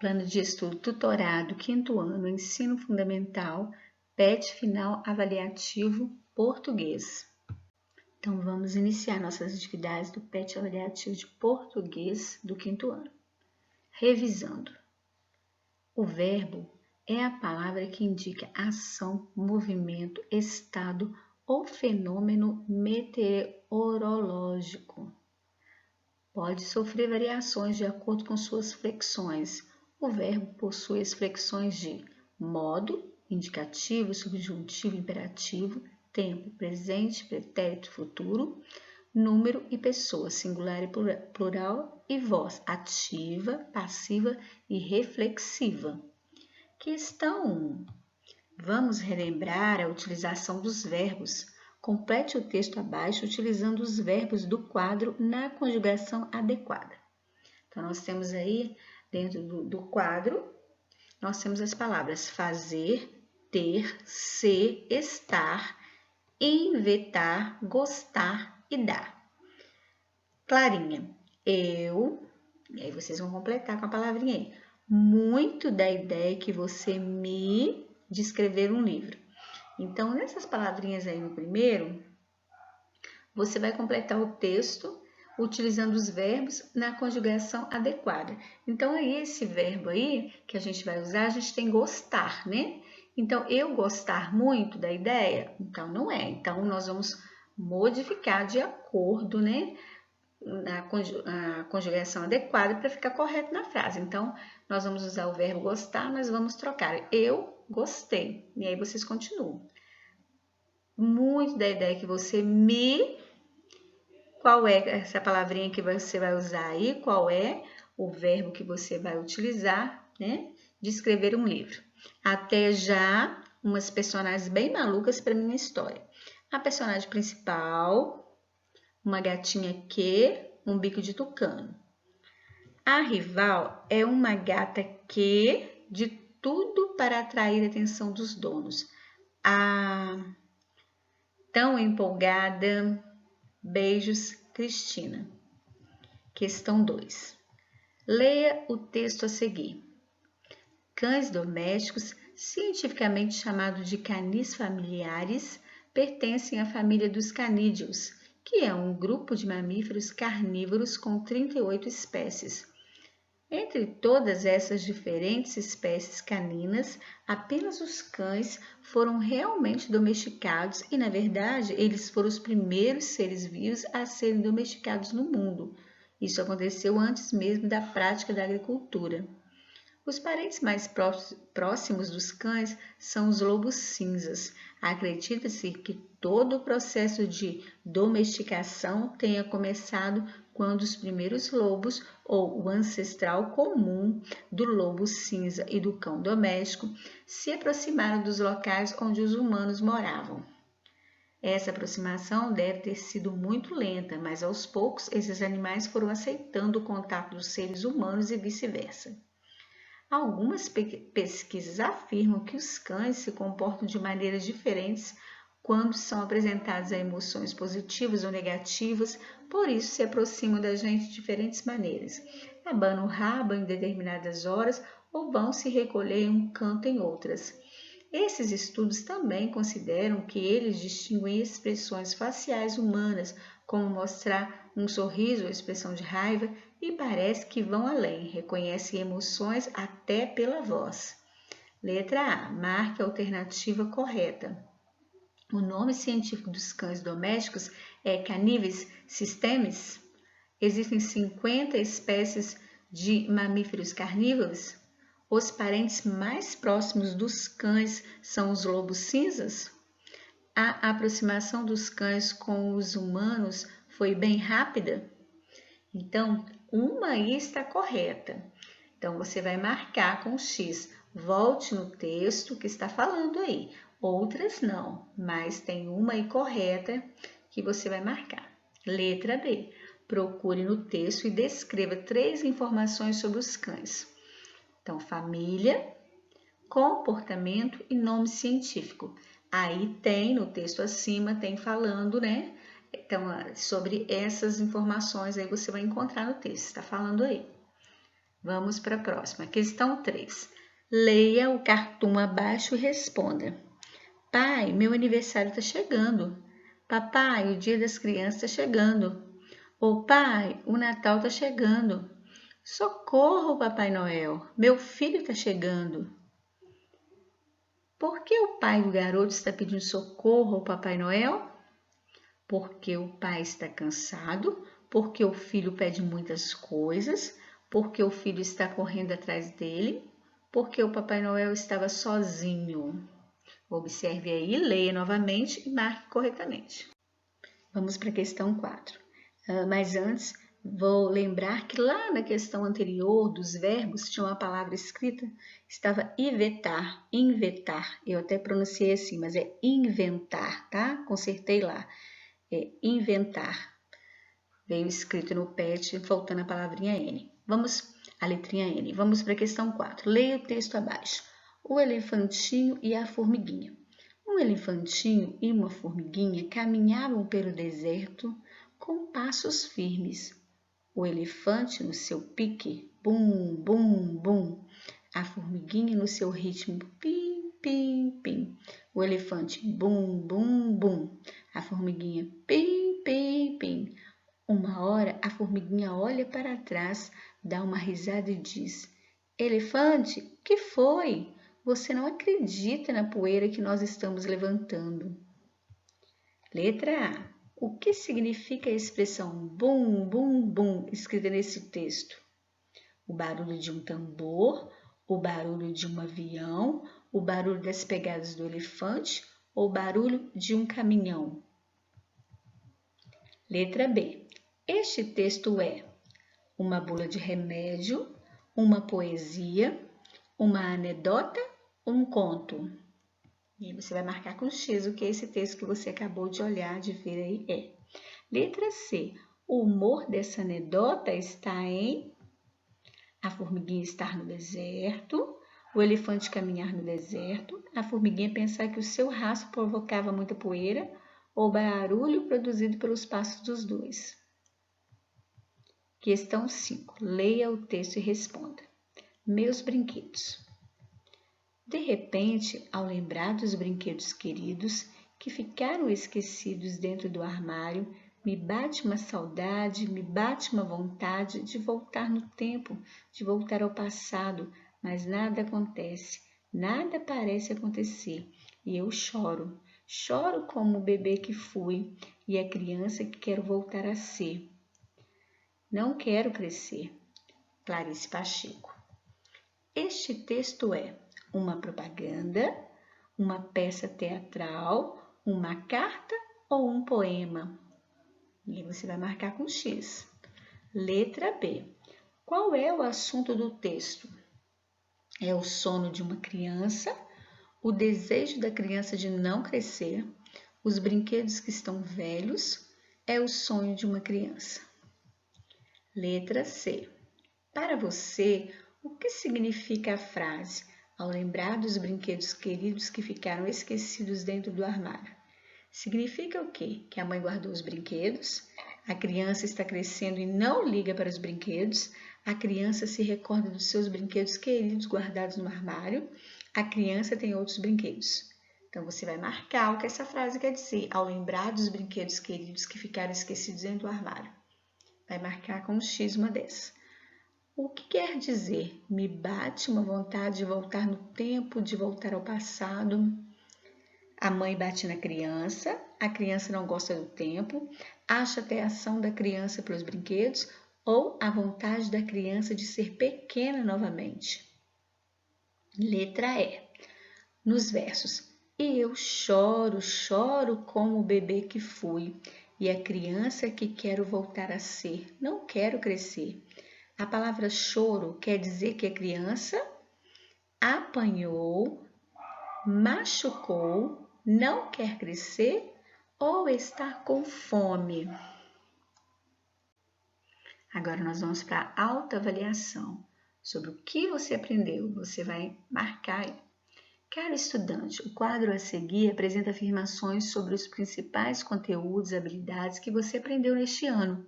Plano de estudo tutorado, 5º ano, ensino fundamental, PET final avaliativo, português. Então, vamos iniciar nossas atividades do PET avaliativo de português do 5º ano. Revisando. O verbo é a palavra que indica ação, movimento, estado ou fenômeno meteorológico. Pode sofrer variações de acordo com suas flexões. O verbo possui as flexões de modo, indicativo, subjuntivo, imperativo, tempo, presente, pretérito, futuro, número e pessoa, singular e plural, e voz, ativa, passiva e reflexiva. Questão 1. Vamos relembrar a utilização dos verbos. Complete o texto abaixo utilizando os verbos do quadro na conjugação adequada. Então, nós temos aí, dentro do quadro, nós temos as palavras fazer, ter, ser, estar, invetar, gostar e dar. Clarinha, eu, e aí vocês vão completar com a palavrinha aí, muito da ideia que você me de escrever um livro. Então, nessas palavrinhas aí no primeiro, você vai completar o texto utilizando os verbos na conjugação adequada. Então, aí esse verbo aí que a gente vai usar, a gente tem gostar, né? Então, eu gostar muito da ideia? Então, não é. Então, nós vamos modificar de acordo, né? A conjugação adequada para ficar correto na frase. Então, nós vamos usar o verbo gostar, mas vamos trocar. Eu gostei. E aí vocês continuam. Muito da ideia que você me... Qual é essa palavrinha que você vai usar aí? Qual é o verbo que você vai utilizar, né? De escrever um livro. Até já, umas personagens bem malucas para minha história. A personagem principal, uma gatinha que, um bico de tucano. A rival é uma gata que, de tudo para atrair a atenção dos donos. Tão empolgada. Beijos, Cristina. Questão 2. Leia o texto a seguir. Cães domésticos, cientificamente chamados de canis familiares, pertencem à família dos canídeos, que é um grupo de mamíferos carnívoros com 38 espécies. Entre todas essas diferentes espécies caninas, apenas os cães foram realmente domesticados e, na verdade, eles foram os primeiros seres vivos a serem domesticados no mundo. Isso aconteceu antes mesmo da prática da agricultura. Os parentes mais próximos dos cães são os lobos cinzas. Acredita-se que todo o processo de domesticação tenha começado quando os primeiros lobos, ou o ancestral comum do lobo cinza e do cão doméstico, se aproximaram dos locais onde os humanos moravam. Essa aproximação deve ter sido muito lenta, mas aos poucos esses animais foram aceitando o contato dos seres humanos e vice-versa. Algumas pesquisas afirmam que os cães se comportam de maneiras diferentes quando são apresentados a emoções positivas ou negativas, por isso se aproximam da gente de diferentes maneiras. Abanam o rabo em determinadas horas ou vão se recolher em um canto em outras. Esses estudos também consideram que eles distinguem expressões faciais humanas, como mostrar um sorriso ou expressão de raiva, e parece que vão além, reconhecem emoções até pela voz. Letra A. Marque a alternativa correta. O nome científico dos cães domésticos é Canis systemicus. Existem 50 espécies de mamíferos carnívoros. Os parentes mais próximos dos cães são os lobos cinzas. A aproximação dos cães com os humanos foi bem rápida. Então, uma aí está correta. Então, você vai marcar com X. Volte no texto que está falando aí. Outras não, mas tem uma aí correta que você vai marcar. Letra B. Procure no texto e descreva 3 informações sobre os cães. Então, família, comportamento e nome científico. Aí tem, no texto acima, tem falando, né? Então, sobre essas informações aí você vai encontrar no texto, está falando aí. Vamos para a próxima. Questão 3. Leia o cartoon abaixo e responda. Pai, meu aniversário está chegando. Papai, o dia das crianças está chegando. Ou pai, o Natal está chegando. Socorro, Papai Noel, meu filho está chegando. Por que o pai do garoto está pedindo socorro ao Papai Noel? Porque o pai está cansado, porque o filho pede muitas coisas, porque o filho está correndo atrás dele, porque o Papai Noel estava sozinho. Observe aí, leia novamente e marque corretamente. Vamos para a questão 4. Mas antes, vou lembrar que lá na questão anterior dos verbos tinha uma palavra escrita, estava invetar. Eu até pronunciei assim, mas é inventar, tá? Consertei lá. É inventar. Veio escrito no PET, faltando a palavrinha N. A letrinha N. Vamos para a questão 4. Leia o texto abaixo. O elefantinho e a formiguinha. Um elefantinho e uma formiguinha caminhavam pelo deserto com passos firmes. O elefante no seu pique, bum, bum, bum. A formiguinha no seu ritmo, pim, pim, pim. O elefante, bum, bum, bum. A formiguinha, pim, pim, pim. Uma hora a formiguinha olha para trás, dá uma risada e diz: Elefante, o que foi? Você não acredita na poeira que nós estamos levantando. Letra A. O que significa a expressão bum, bum, bum escrita nesse texto? O barulho de um tambor, o barulho de um avião, o barulho das pegadas do elefante ou o barulho de um caminhão? Letra B. Este texto é uma bula de remédio, uma poesia, uma anedota ou um conto? E você vai marcar com X o que esse texto que você acabou de olhar, de ver aí é. Letra C. O humor dessa anedota está em a formiguinha estar no deserto, o elefante caminhar no deserto, a formiguinha pensar que o seu rastro provocava muita poeira ou barulho produzido pelos passos dos dois. Questão 5. Leia o texto e responda. Meus brinquedos. De repente, ao lembrar dos brinquedos queridos que ficaram esquecidos dentro do armário, me bate uma saudade, me bate uma vontade de voltar no tempo, de voltar ao passado, mas nada acontece, nada parece acontecer e eu choro. Choro como o bebê que fui e a criança que quero voltar a ser. Não quero crescer. Clarice Pacheco. Este texto é uma propaganda, uma peça teatral, uma carta ou um poema? E você vai marcar com X. Letra B. Qual é o assunto do texto? É o sono de uma criança, o desejo da criança de não crescer, os brinquedos que estão velhos, é o sonho de uma criança. Letra C. Para você, o que significa a frase ao lembrar dos brinquedos queridos que ficaram esquecidos dentro do armário? Significa o quê? Que a mãe guardou os brinquedos, a criança está crescendo e não liga para os brinquedos, a criança se recorda dos seus brinquedos queridos guardados no armário, a criança tem outros brinquedos. Então, você vai marcar o que essa frase quer dizer, ao lembrar dos brinquedos queridos que ficaram esquecidos dentro do armário. Vai marcar com um X uma dessas. O que quer dizer? Me bate uma vontade de voltar no tempo, de voltar ao passado. A mãe bate na criança, a criança não gosta do tempo, acha até a ação da criança pelos brinquedos ou a vontade da criança de ser pequena novamente. Letra E. Nos versos. E eu choro, choro como o bebê que fui, e a criança que quero voltar a ser, não quero crescer. A palavra choro quer dizer que a criança apanhou, machucou, não quer crescer ou está com fome. Agora nós vamos para a autoavaliação. Sobre o que você aprendeu, você vai marcar aí. Caro estudante, o quadro a seguir apresenta afirmações sobre os principais conteúdos e habilidades que você aprendeu neste ano.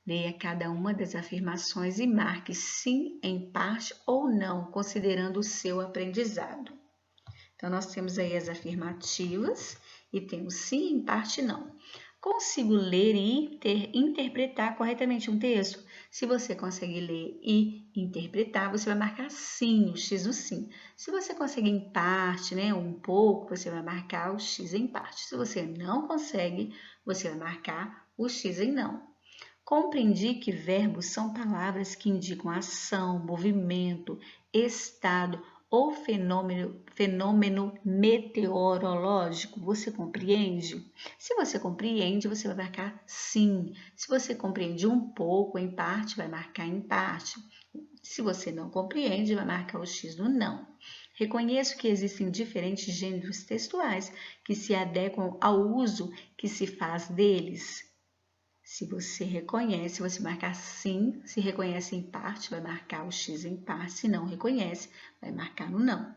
Leia cada uma das afirmações e marque sim em parte ou não, considerando o seu aprendizado. Então, nós temos aí as afirmativas e temos sim em parte não. Consigo ler e interpretar corretamente um texto? Se você consegue ler e interpretar, você vai marcar sim, o X no sim. Se você consegue em parte, né, um pouco, você vai marcar o X em parte. Se você não consegue, você vai marcar o X em não. Compreendi que verbos são palavras que indicam ação, movimento, estado ou fenômeno meteorológico. Você compreende? Se você compreende, você vai marcar sim. Se você compreende um pouco, em parte, vai marcar em parte. Se você não compreende, vai marcar o X no não. Reconheço que existem diferentes gêneros textuais que se adequam ao uso que se faz deles. Se você reconhece, você marcar sim. Se reconhece em parte, vai marcar o X em parte. Se não reconhece, vai marcar no não.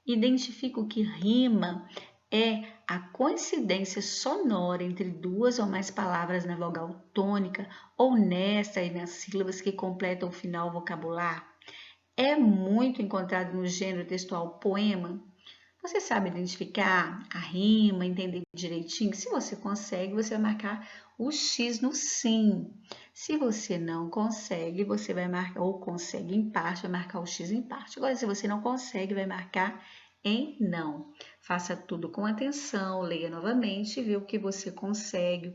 Identifico que rima é a coincidência sonora entre duas ou mais palavras na vogal tônica ou nesta e nas sílabas que completam o final vocabular. É muito encontrado no gênero textual poema. Você sabe identificar a rima, entender direitinho? Se você consegue, você vai marcar o X no sim. Se você não consegue, você vai marcar, ou consegue em parte, vai marcar o X em parte. Agora, se você não consegue, vai marcar em não. Faça tudo com atenção, leia novamente e vê o que você consegue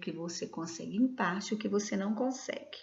em parte, o que você não consegue.